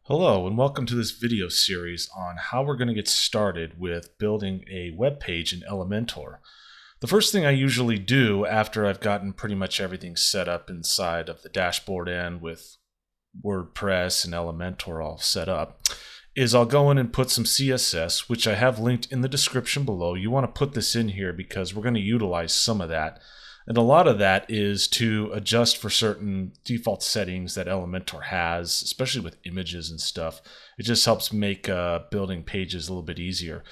Hello and welcome to this video series on how we're going to get started with building a web page in Elementor. The first thing I usually do after I've gotten pretty much everything set up inside of the dashboard end with WordPress and Elementor all set up is I'll go in and put some CSS, which I have linked in the description below. You want to put this in here because we're going to utilize some of that. And a lot of that is to adjust for certain default settings that Elementor has, especially with images and stuff. It just helps make building pages a little bit easier.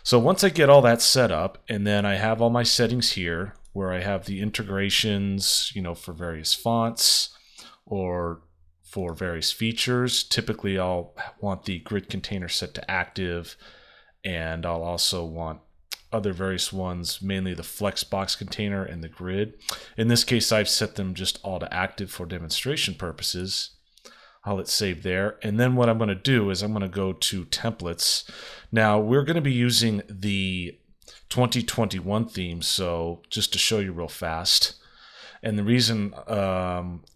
So once I get all that set up, and then I have all my settings here, where I have the integrations, for various fonts or for various features. Typically, I'll want the grid container set to active, and I'll also want other various ones, mainly the flexbox container and the grid. In this case, I've set them just all to active for demonstration purposes. I'll hit save there. And then what I'm going to do is I'm going to go to templates. Now we're going to be using the 2021 theme. So just to show you real fast. And the reason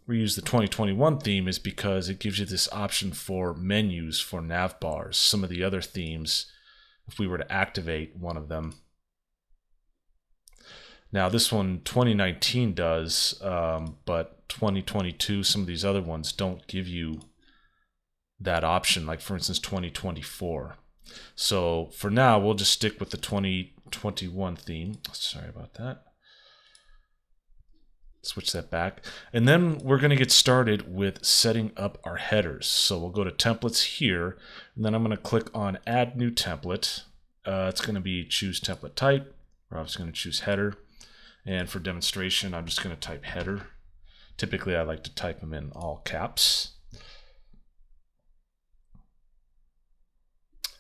we use the 2021 theme is because it gives you this option for menus for nav bars. Some of the other themes, if we were to activate one of them. Now this one 2019 does, but 2022, some of these other ones don't give you that option, like for instance 2024. So for now, we'll just stick with the 2021 theme. Sorry about that. Switch that back. And then we're going to get started with setting up our headers. So we'll go to templates here, and then I'm going to click on add new template. It's going to be choose template type. We're obviously going to choose header. And for demonstration, I'm just going to type header. Typically, I like to type them in all caps.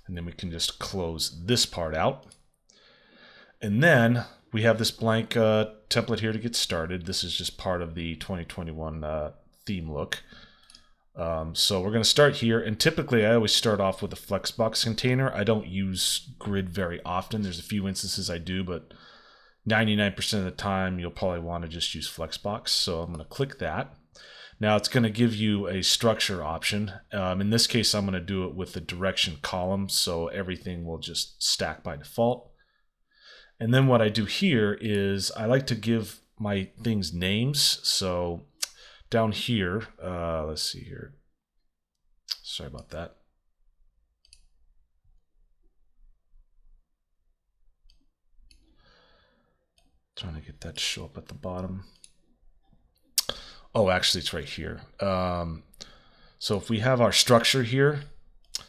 And then we can just close this part out. And then we have this blank template here to get started. This is just part of the 2021 theme look. So we're going to start here, and typically I always start off with a flexbox container. I don't use grid very often. There's a few instances I do, but 99% of the time you'll probably want to just use flexbox. So I'm going to click that. Now it's going to give you a structure option. In this case, I'm going to do it with the direction column, so everything will just stack by default. And then what I do here is I like to give my things names. So down here, let's see here. Sorry about that. Trying to get that to show up at the bottom. Oh, actually, it's right here. So if we have our structure here,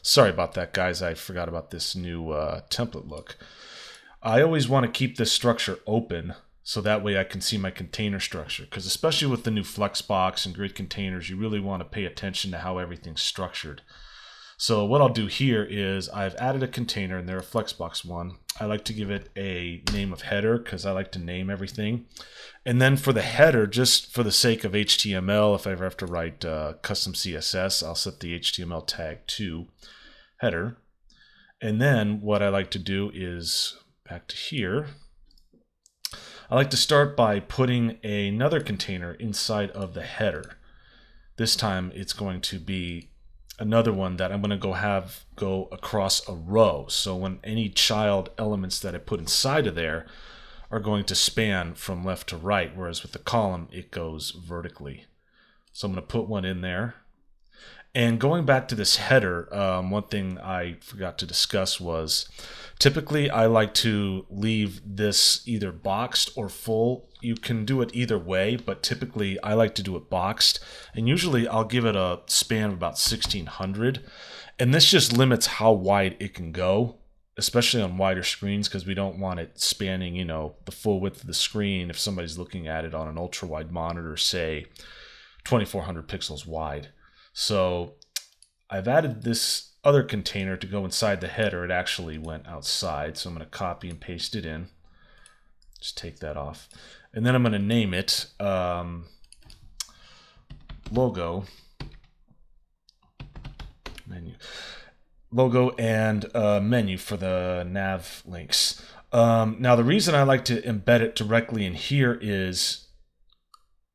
sorry about that, guys. I forgot about this new template look. I always want to keep this structure open so that way I can see my container structure, because especially with the new flexbox and grid containers, you really want to pay attention to how everything's structured. So what I'll do here is I've added a container, and they're a flexbox one. I like to give it a name of header because I like to name everything. And then for the header, just for the sake of HTML, if I ever have to write custom CSS, I'll set the HTML tag to header. And then what I like to do is back to here. I like to start by putting another container inside of the header. This time it's going to be another one that I'm going to go across a row. So when any child elements that I put inside of there are going to span from left to right, whereas with the column it goes vertically. So I'm going to put one in there. And going back to this header, one thing I forgot to discuss was typically I like to leave this either boxed or full. You can do it either way, but typically I like to do it boxed. And usually I'll give it a span of about 1600. And this just limits how wide it can go, especially on wider screens, because we don't want it spanning, the full width of the screen if somebody's looking at it on an ultra wide monitor, say 2400 pixels wide. So I've added this other container to go inside the header. It actually went outside, so I'm going to copy and paste it in. Just take that off. And then I'm going to name it logo menu. Logo and menu for the nav links. Now the reason I like to embed it directly in here is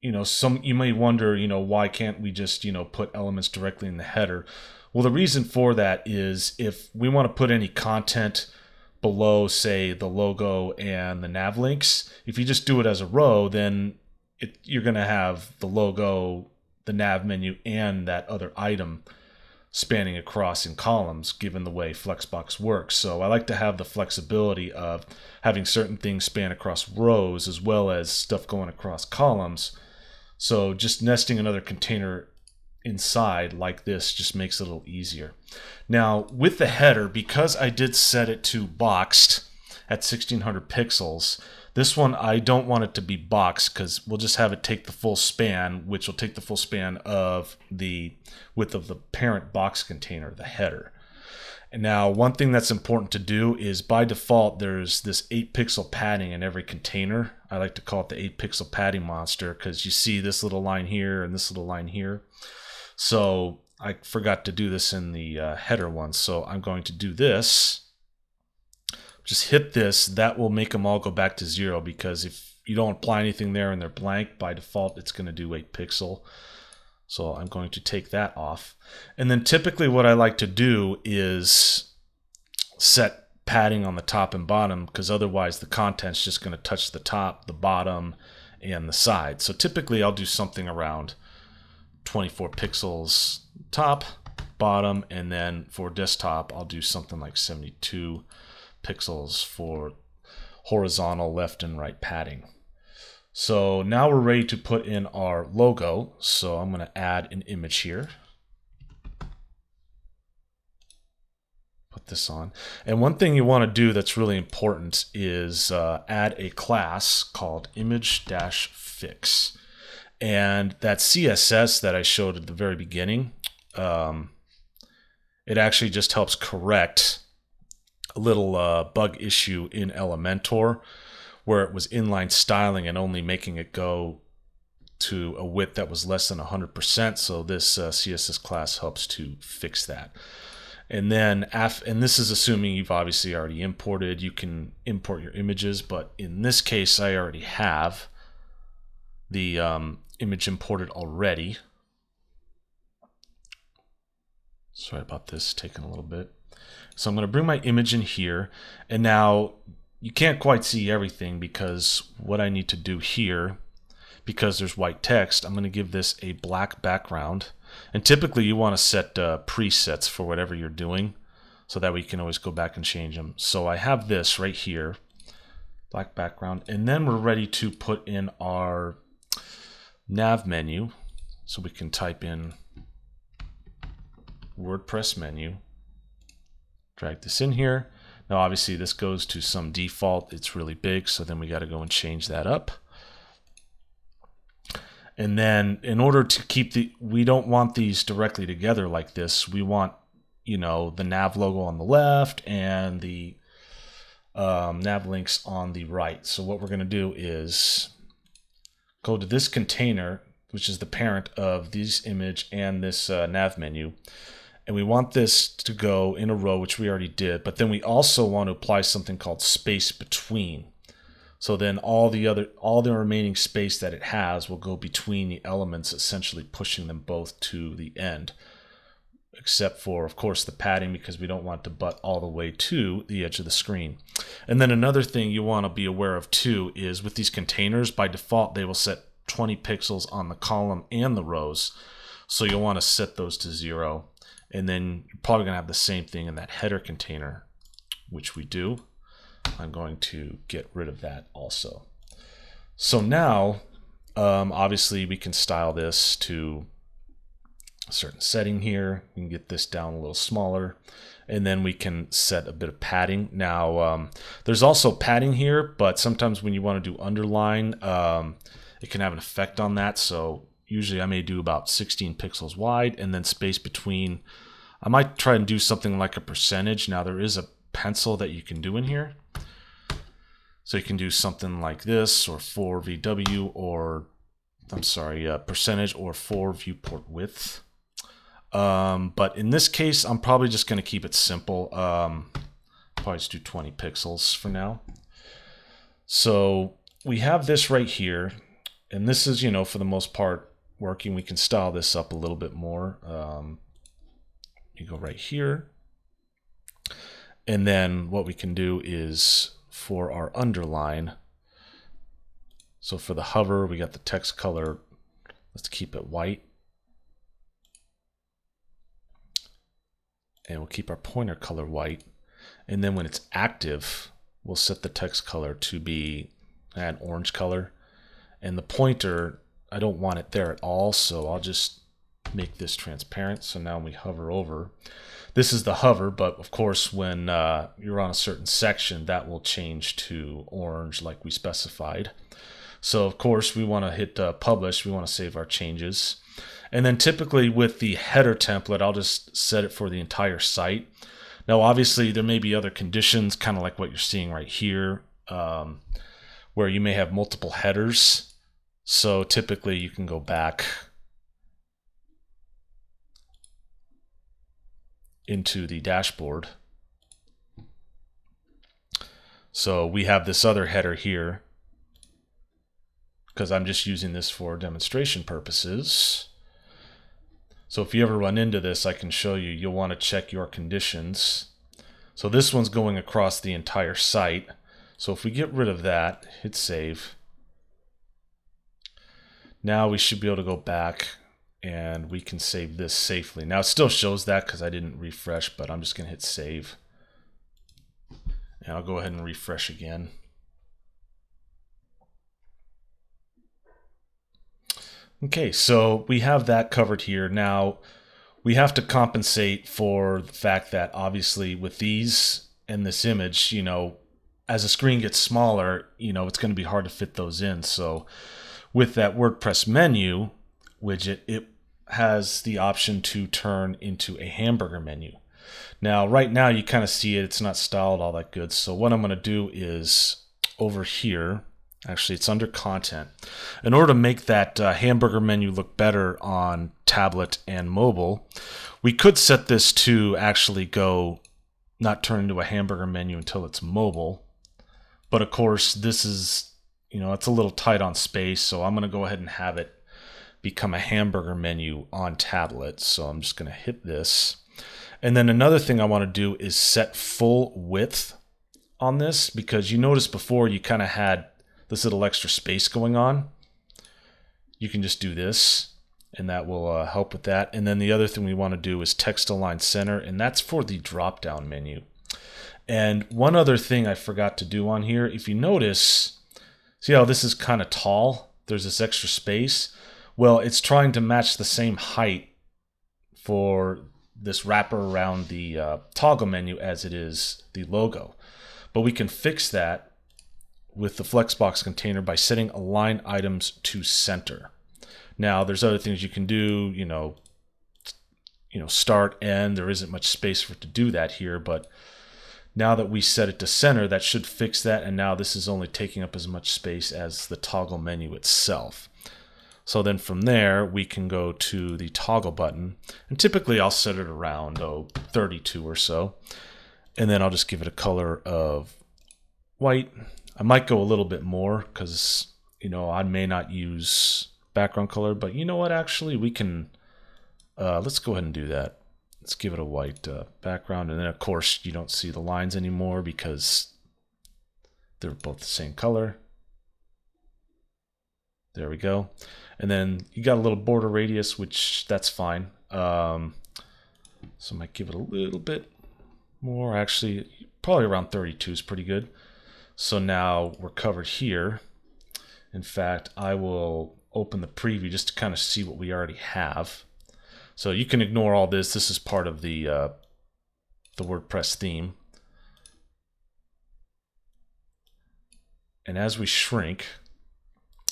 you may wonder, why can't we just, put elements directly in the header? Well, the reason for that is if we want to put any content below, say, the logo and the nav links, if you just do it as a row, then you're going to have the logo, the nav menu, and that other item spanning across in columns, given the way Flexbox works. So I like to have the flexibility of having certain things span across rows as well as stuff going across columns. So just nesting another container inside like this just makes it a little easier. Now with the header, because I did set it to boxed at 1600 pixels, this one I don't want it to be boxed because we'll just have it take the full span, which will take the full span of the width of the parent box container, the header. And now one thing that's important to do is by default there's this 8 pixel padding in every container. I like to call it the 8 pixel padding monster because you see this little line here and this little line here. So I forgot to do this in the header one, so I'm going to do this. Just hit this. That will make them all go back to 0, because if you don't apply anything there and they're blank, by default it's going to do 8 pixel. So I'm going to take that off. And then typically what I like to do is set padding on the top and bottom, because otherwise the content's just going to touch the top, the bottom, and the side. So typically I'll do something around 24 pixels top, bottom, and then for desktop I'll do something like 72 pixels for horizontal left and right padding. So now we're ready to put in our logo. So I'm going to add an image here. Put this on. And one thing you want to do that's really important is add a class called image-fix. And that CSS that I showed at the very beginning, it actually just helps correct a little bug issue in Elementor where it was inline styling and only making it go to a width that was less than 100%. So this CSS class helps to fix that. And then, and this is assuming you've obviously already imported. You can import your images, but in this case, I already have the image imported already. Sorry about this, taking a little bit. So I'm going to bring my image in here, and now you can't quite see everything because what I need to do here, because there's white text, I'm going to give this a black background. And typically you want to set presets for whatever you're doing so that we can always go back and change them. So I have this right here, black background, and then we're ready to put in our nav menu. So we can type in WordPress menu, drag this in here. Now obviously this goes to some default, it's really big, so then we got to go and change that up. And then in order to keep we don't want these directly together like this. We want, the nav logo on the left and the nav links on the right. So what we're going to do is go to this container, which is the parent of this image and this nav menu. And we want this to go in a row, which we already did, but then we also want to apply something called space between. So then all the remaining space that it has will go between the elements, essentially pushing them both to the end. Except for, of course, the padding, because we don't want to butt all the way to the edge of the screen. And then another thing you want to be aware of too is with these containers, by default, they will set 20 pixels on the column and the rows. So you'll want to set those to 0. And then you're probably going to have the same thing in that header container, which we do. I'm going to get rid of that also. So now, obviously, we can style this to a certain setting here. We can get this down a little smaller, and then we can set a bit of padding. Now, there's also padding here, but sometimes when you want to do underline, it can have an effect on that. So usually I may do about 16 pixels wide, and then space between. I might try and do something like a percentage. Now there is a pencil that you can do in here. So you can do something like this, or 4 VW, or percentage, or 4 viewport width. But in this case, I'm probably just going to keep it simple. Probably just do 20 pixels for now. So we have this right here. And this is, you know, for the most part working. We can style this up a little bit more. You go right here. And then what we can do is for our underline, so for the hover, we got the text color, let's keep it white. And we'll keep our pointer color white. And then when it's active, we'll set the text color to be an orange color. And the pointer, I don't want it there at all, so I'll just make this transparent. So now we hover over. This is the hover, but of course when you're on a certain section, that will change to orange like we specified. So of course we want to hit publish, we want to save our changes. And then typically with the header template, I'll just set it for the entire site. Now obviously there may be other conditions, kind of like what you're seeing right here, where you may have multiple headers. So typically you can go back into the dashboard. So we have this other header here, because I'm just using this for demonstration purposes. So if you ever run into this, I can show you. You'll want to check your conditions. So this one's going across the entire site. So if we get rid of that, hit save. Now we should be able to go back and we can save this safely. Now it still shows that because I didn't refresh, but I'm just going to hit save. And I'll go ahead and refresh again. Okay, so we have that covered here. Now we have to compensate for the fact that obviously with these and this image, you know, as the screen gets smaller, you know, it's going to be hard to fit those in. So with that WordPress menu widget, it has the option to turn into a hamburger menu. Now, right now you kind of see it, it's not styled all that good. So what I'm going to do is over here, actually it's under content. In order to make that hamburger menu look better on tablet and mobile, we could set this to actually go not turn into a hamburger menu until it's mobile. But of course, this is, you know, it's a little tight on space, so I'm going to go ahead and have it become a hamburger menu on tablet. So I'm just going to hit this. And then another thing I want to do is set full width on this, because you noticed before you kind of had this little extra space going on. You can just do this, and that will help with that. And then the other thing we want to do is text align center, and that's for the drop down menu. And one other thing I forgot to do on here, if you notice, see how this is kind of tall? There's this extra space. Well, it's trying to match the same height for this wrapper around the toggle menu as it is the logo. But we can fix that with the flexbox container by setting align items to center. Now, there's other things you can do, you know, start, end. There isn't much space for it to do that here, but now that we set it to center, that should fix that. And now this is only taking up as much space as the toggle menu itself. So then from there, we can go to the toggle button. And typically I'll set it around 32 or so. And then I'll just give it a color of white. I might go a little bit more because, you know, I may not use background color. But you know what? Actually, we can, let's go ahead and do that. Let's give it a white background. And then, of course, you don't see the lines anymore because they're both the same color. There we go. And then you got a little border radius, which that's fine. So I might give it a little bit more. Actually, probably around 32 is pretty good. So now we're covered here. In fact, I will open the preview just to kind of see what we already have. So you can ignore all this. This is part of the WordPress theme. And as we shrink,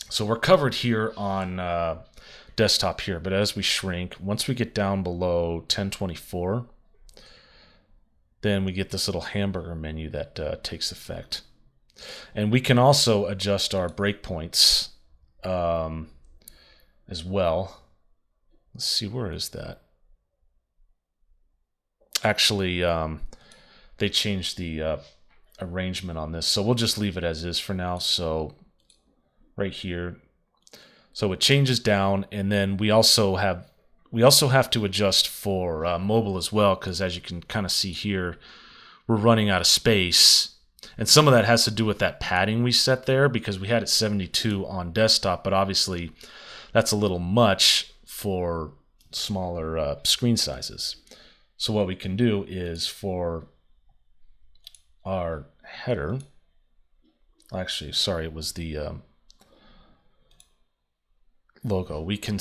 so we're covered here on desktop here, but as we shrink, once we get down below 1024, then we get this little hamburger menu that takes effect. And we can also adjust our breakpoints as well. Let's see, where is that? Actually, they changed the arrangement on this, so we'll just leave it as is for now. So right here, So it changes down, and then we also have to adjust for mobile as well, because as you can kind of see here, we're running out of space. And some of that has to do with that padding we set there, because we had it 72 on desktop, but obviously that's a little much for smaller screen sizes. So what we can do is for our header, actually, sorry, it was the logo, we can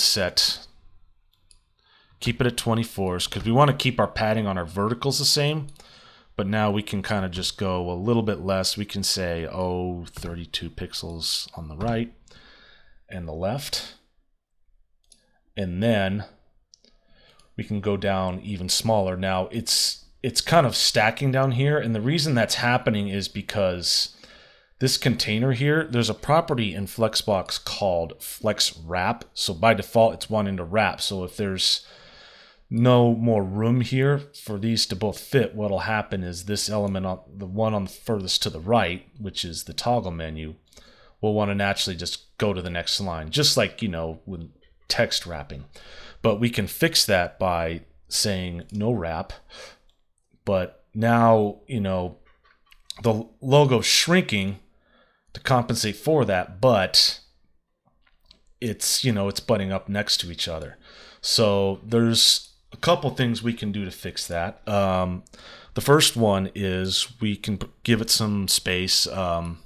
keep it at 24s, because we want to keep our padding on our verticals the same. But now we can kind of just go a little bit less. We can say, 32 pixels on the right and the left. And then we can go down even smaller. Now it's kind of stacking down here. And the reason that's happening is because this container here, there's a property in Flexbox called flex wrap. So by default, it's wanting to wrap. So if there's no more room here for these to both fit, what'll happen is this element, the one on the furthest to the right, which is the toggle menu, will want to naturally just go to the next line, just like, with text wrapping. But we can fix that by saying no wrap. But now, the logo's shrinking to compensate for that, but it's butting up next to each other. So there's a couple things we can do to fix that. The first one is we can give it some space. In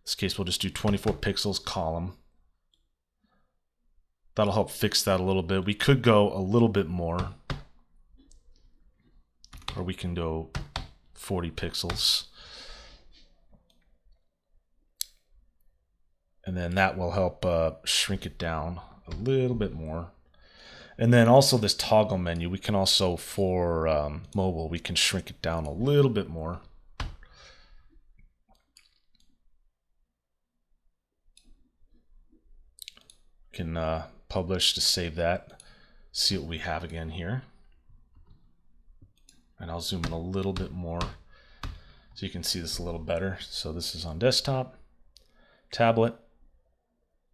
this case, we'll just do 24 pixels column. That'll help fix that a little bit. We could go a little bit more, or we can go 40 pixels. And then that will help shrink it down a little bit more. And then also this toggle menu, we can also, for mobile, we can shrink it down a little bit more. We can publish to save that, see what we have again here. And I'll zoom in a little bit more so you can see this a little better. So this is on desktop, tablet,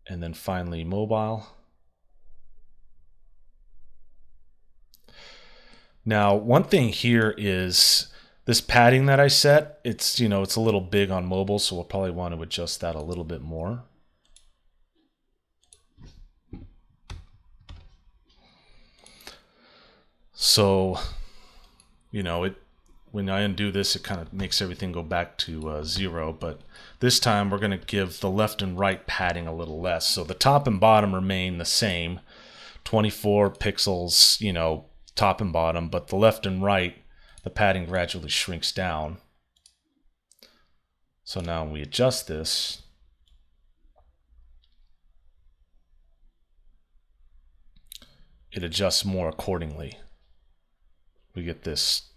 and then finally mobile. Now, one thing here is this padding that I set, it's a little big on mobile, so we'll probably want to adjust that a little bit more. So, when I undo this, it kind of makes everything go back to 0, but this time we're going to give the left and right padding a little less. So the top and bottom remain the same, 24 pixels, top and bottom, but the left and right, the padding gradually shrinks down. So now when we adjust this, it adjusts more accordingly. We get this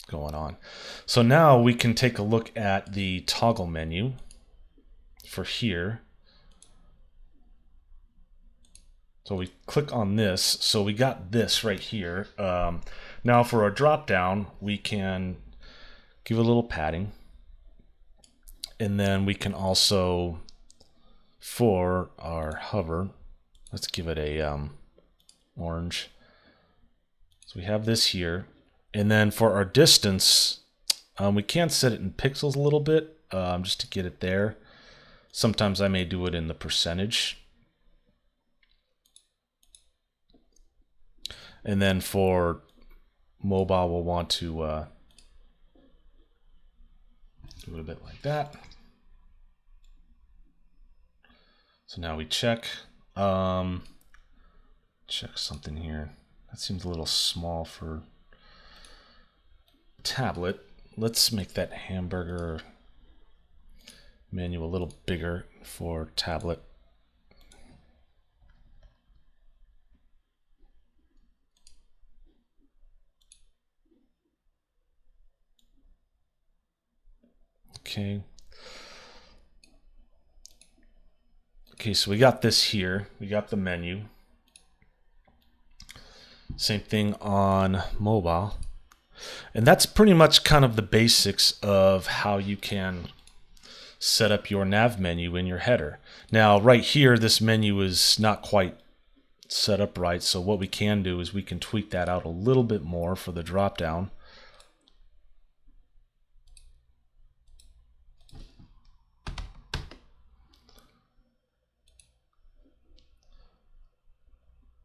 going on. So now we can take a look at the toggle menu for here. So we click on this. So we got this right here. Now for our drop down, we can give it a little padding. And then we can also, for our hover, let's give it a orange. So we have this here. And then for our distance, we can set it in pixels a little bit, just to get it there. Sometimes I may do it in the percentage. And then for mobile, we'll want to do it a bit like that. So now we check something here. That seems a little small for tablet. Let's make that hamburger menu a little bigger for tablet. Okay. Okay, so we got this here. We got the menu. Same thing on mobile. And that's pretty much kind of the basics of how you can set up your nav menu in your header. Now right here, this menu is not quite set up right, so what we can do is we can tweak that out a little bit more for the drop down.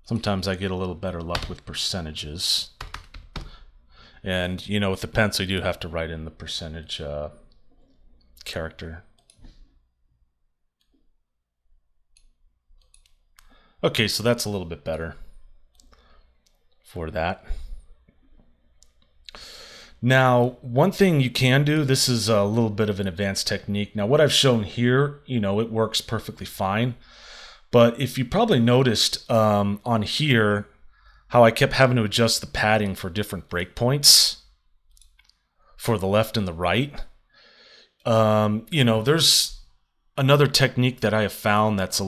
Sometimes I get a little better luck with percentages. And, you know, with the pencil, you do have to write in the percentage character. Okay, so that's a little bit better for that. Now, one thing you can do, this is a little bit of an advanced technique. Now, what I've shown here, you know, it works perfectly fine. But if you probably noticed on here how I kept having to adjust the padding for different breakpoints for the left and the right, you know, there's another technique that I have found that's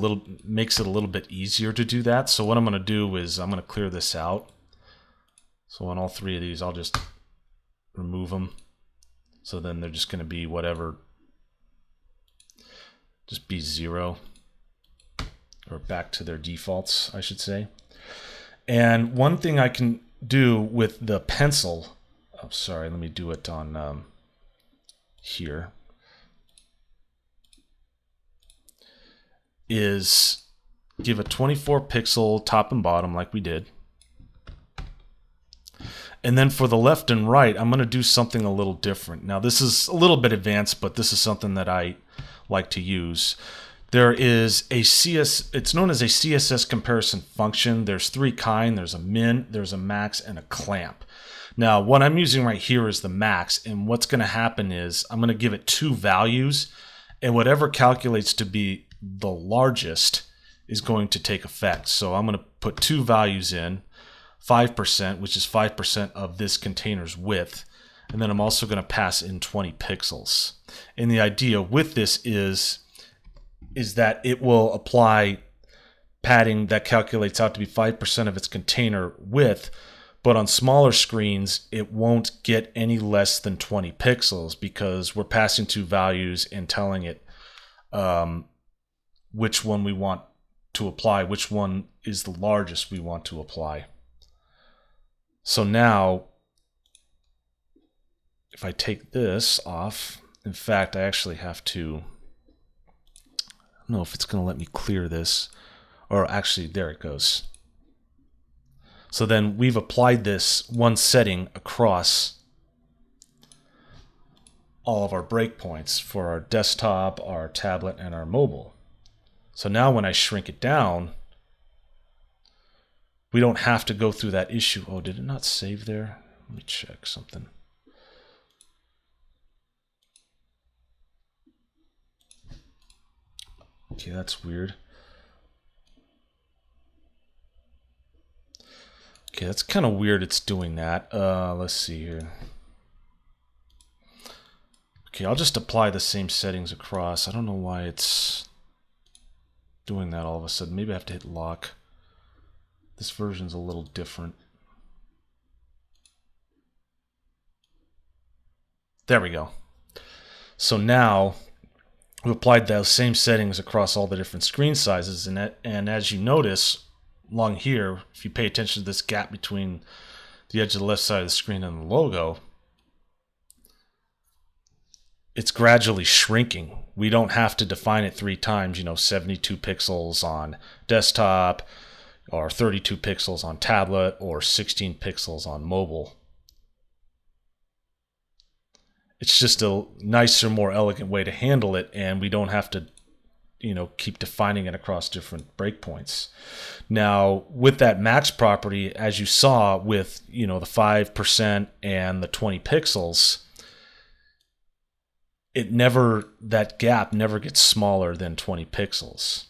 makes it a little bit easier to do that. So what I'm going to do is I'm going to clear this out. So on all three of these, I'll just remove them. So then they're just going to be whatever, just be 0. Or back to their defaults, I should say. And one thing I can do with the pencil, oh, sorry, let me do it on here, is give a 24 pixel top and bottom like we did. And then for the left and right, I'm going to do something a little different. Now this is a little bit advanced, but this is something that I like to use. There is it's known as a CSS comparison function. There's 3 kinds. There's a min, there's a max, and a clamp. Now, what I'm using right here is the max, and what's going to happen is I'm going to give it 2 values, and whatever calculates to be the largest is going to take effect. So I'm going to put 2 values in, 5%, which is 5% of this container's width, and then I'm also going to pass in 20 pixels. And the idea with this is that it will apply padding that calculates out to be 5% of its container width, but on smaller screens, it won't get any less than 20 pixels because we're passing 2 values and telling it which one we want to apply, which one is the largest we want to apply. So now, if I take this off, in fact, I actually have to, I don't know if it's going to let me clear this, or actually there it goes. So then we've applied this one setting across all of our breakpoints for our desktop, our tablet, and our mobile. So now when I shrink it down, we don't have to go through that issue. Oh, did it not save there? Let me check something. Okay, that's weird. Okay, that's kind of weird it's doing that. Let's see here. Okay, I'll just apply the same settings across. I don't know why it's doing that all of a sudden. Maybe I have to hit lock. This version's a little different. There we go. So now we've applied those same settings across all the different screen sizes, and as you notice along here, if you pay attention to this gap between the edge of the left side of the screen and the logo, it's gradually shrinking. We don't have to define it 3 times, 72 pixels on desktop, or 32 pixels on tablet, or 16 pixels on mobile. It's just a nicer, more elegant way to handle it, and we don't have to, keep defining it across different breakpoints. Now, with that max property, as you saw with, the 5% and the 20 pixels, that gap never gets smaller than 20 pixels,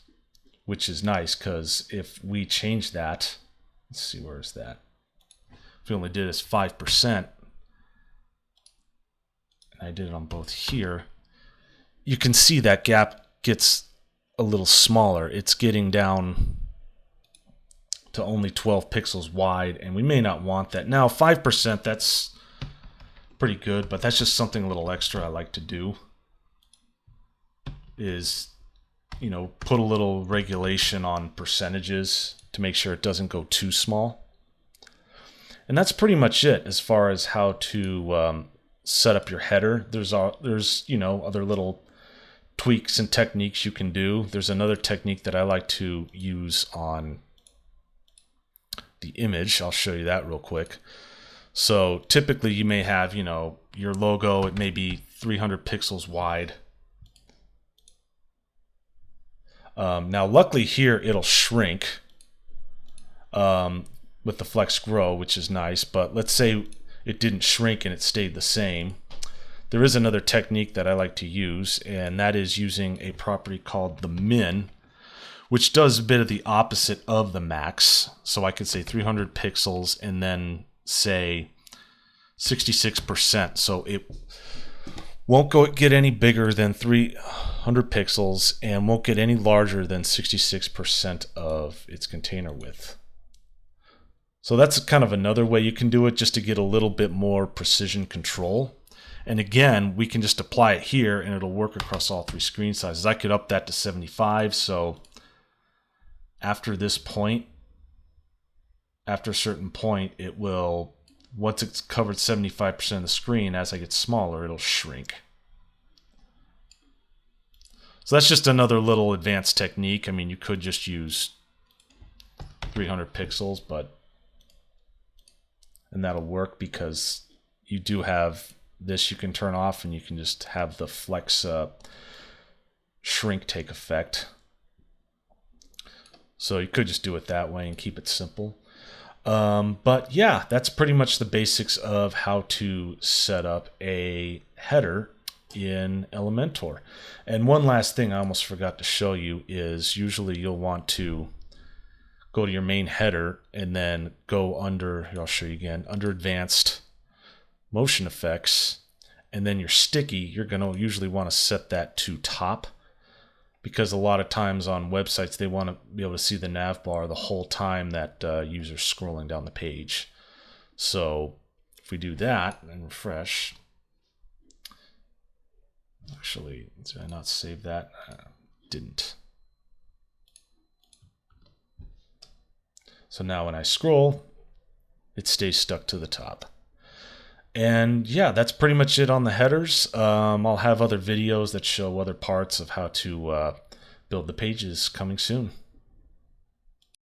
which is nice because if we change that, let's see, where is that? If we only did this 5%, and I did it on both here, you can see that gap gets a little smaller. It's getting down to only 12 pixels wide, and we may not want that. Now, 5%, that's pretty good, but that's just something a little extra I like to do. is, you know, put a little regulation on percentages to make sure it doesn't go too small. And that's pretty much it as far as how to set up your header. There's you know, other little tweaks and techniques you can do. There's another technique that I like to use on the image. I'll show you that real quick. So typically you may have, you know, your logo, it may be 300 pixels wide. Now luckily here it'll shrink with the Flex Grow, which is nice, but let's say it didn't shrink and it stayed the same. There is another technique that I like to use, and that is using a property called the min, which does a bit of the opposite of the max. So I could say 300 pixels and then say 66%. So it won't get any bigger than 300 pixels and won't get any larger than 66% of its container width. So that's kind of another way you can do it, just to get a little bit more precision control. And again, we can just apply it here and it'll work across all three screen sizes. I could up that to 75. So after this point, after a certain point, it will, once it's covered 75% of the screen, as I get smaller, it'll shrink. So that's just another little advanced technique. I mean, you could just use 300 pixels, and that'll work because you do have this you can turn off, and you can just have the flex shrink take effect. So you could just do it that way and keep it simple. But yeah, that's pretty much the basics of how to set up a header in Elementor. And one last thing I almost forgot to show you is usually you'll want to go to your main header and then go under, I'll show you again, under Advanced Motion Effects, and then your sticky, you're going to usually want to set that to top, because a lot of times on websites they want to be able to see the nav bar the whole time that user's scrolling down the page. So if we do that and refresh, actually, did I not save that? Didn't. So now when I scroll, it stays stuck to the top. And yeah, that's pretty much it on the headers. I'll have other videos that show other parts of how to build the pages coming soon.